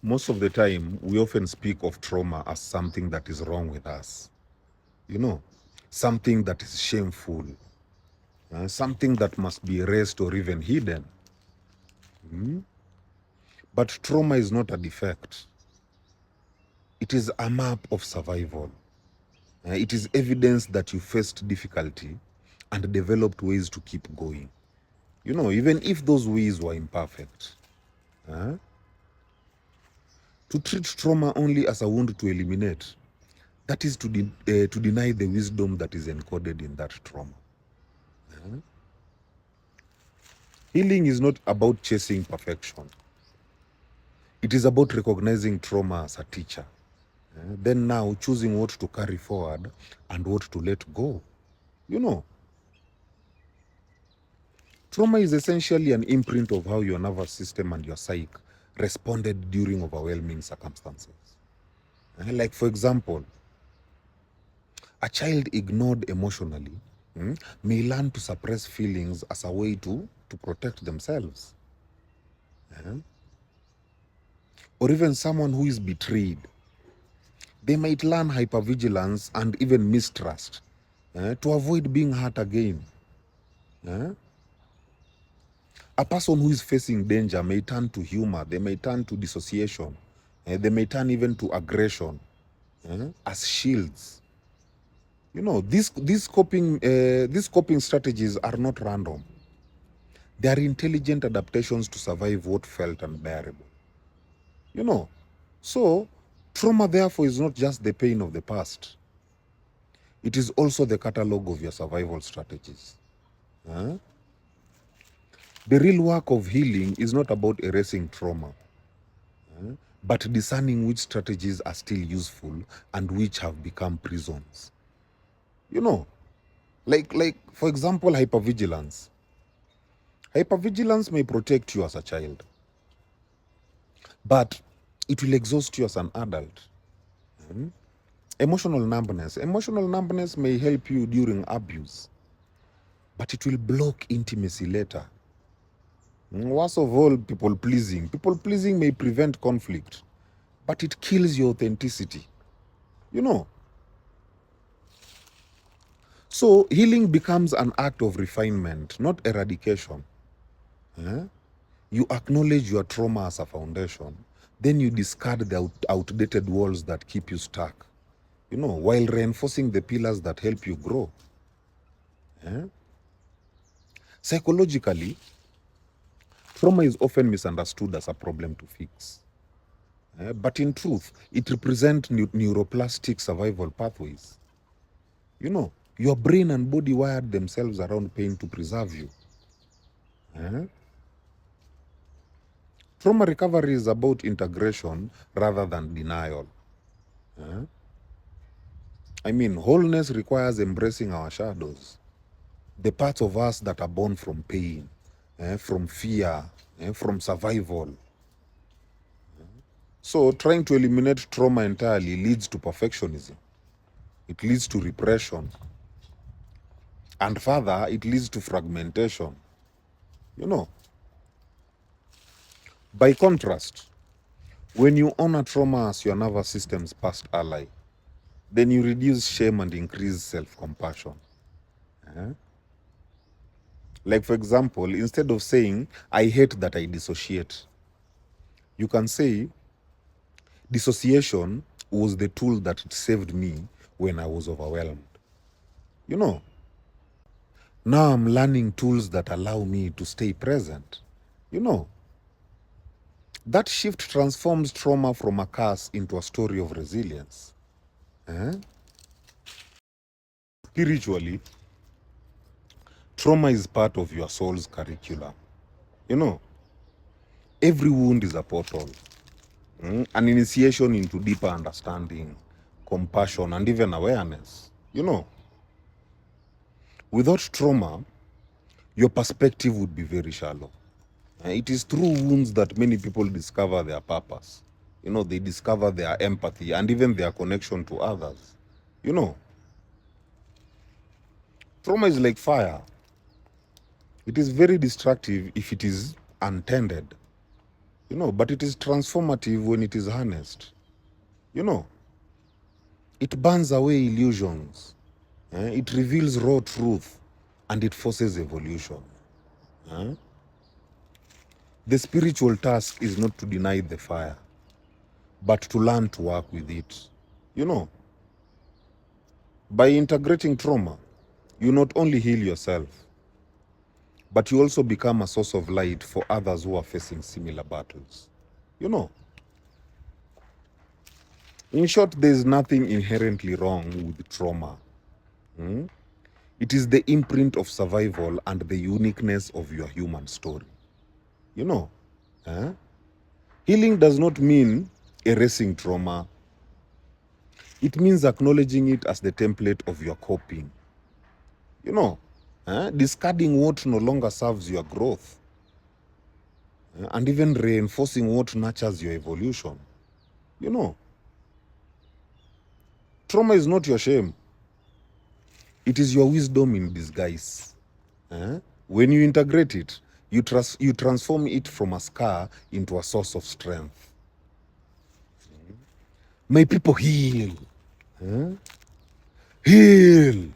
Most of the time, we often speak of trauma as something that is wrong with us, you know, something that is shameful, something that must be erased or even hidden. Mm? But trauma is not a defect, it is a map of survival. It is evidence that you faced difficulty and developed ways to keep going. Even if those ways were imperfect. Uh, to treat trauma only as a wound to eliminate, that is to deny the wisdom that is encoded in that trauma. Healing is not about chasing perfection. It is about recognizing trauma as a teacher. Then now choosing what to carry forward and what to let go. You know, Trauma is essentially an imprint of how your nervous system and your psyche responded during overwhelming circumstances. Like, for example, a child ignored emotionally may learn to suppress feelings as a way to protect themselves. Or even someone who is betrayed, they might learn hypervigilance and even mistrust to avoid being hurt again. A person who is facing danger may turn to humor, they may turn to dissociation, they may turn even to aggression as shields. These coping strategies are not random. They are intelligent adaptations to survive what felt unbearable. You know, so trauma therefore is not just the pain of the past. It is also the catalog of your survival strategies. The real work of healing is not about erasing trauma, but discerning which strategies are still useful and which have become prisons. You know, like for example, hypervigilance. Hypervigilance may protect you as a child, but it will exhaust you as an adult. Emotional numbness. Emotional numbness may help you during abuse, but it will block intimacy later. Worst of all, people pleasing. People pleasing may prevent conflict, but it kills your authenticity. You know, So healing becomes an act of refinement, not eradication. You acknowledge your trauma as a foundation, then you discard the outdated walls that keep you stuck, while reinforcing the pillars that help you grow. Psychologically, trauma is often misunderstood as a problem to fix. But in truth, it represents neuroplastic survival pathways. Your brain and body wired themselves around pain to preserve you. Trauma recovery is about integration rather than denial. Wholeness requires embracing our shadows, the parts of us that are born from pain, from fear, from survival. So trying to eliminate trauma entirely leads to perfectionism. It leads to repression. And further, it leads to fragmentation. You know, by contrast, when you honor trauma as your nervous system's past ally, then you reduce shame and increase self-compassion. Like, for example, instead of saying, I hate that I dissociate, you can say, dissociation was the tool that saved me when I was overwhelmed. You know, now I'm learning tools that allow me to stay present. You know, that shift transforms trauma from a curse into a story of resilience. Spiritually, trauma is part of your soul's curriculum. You know, every wound is a portal, an initiation into deeper understanding, compassion, and even awareness. Without trauma, your perspective would be very shallow. It is through wounds that many people discover their purpose. They discover their empathy and even their connection to others. You know, Trauma is like fire. It is very destructive if it is untended. You know, but it is transformative when it is harnessed. You know, it burns away illusions. It reveals raw truth and it forces evolution. Eh? The spiritual task is not to deny the fire, but to learn to work with it. You know, by integrating trauma, you not only heal yourself, but you also become a source of light for others who are facing similar battles. You know, in short, there is nothing inherently wrong with trauma. It is the imprint of survival and the uniqueness of your human story. You know, eh? Healing does not mean erasing trauma. It means acknowledging it as the template of your coping. You know, discarding what no longer serves your growth, and even reinforcing what nurtures your evolution. You know, trauma is not your shame. It is your wisdom in disguise. When you integrate it, you transform it from a scar into a source of strength. May people heal. Heal.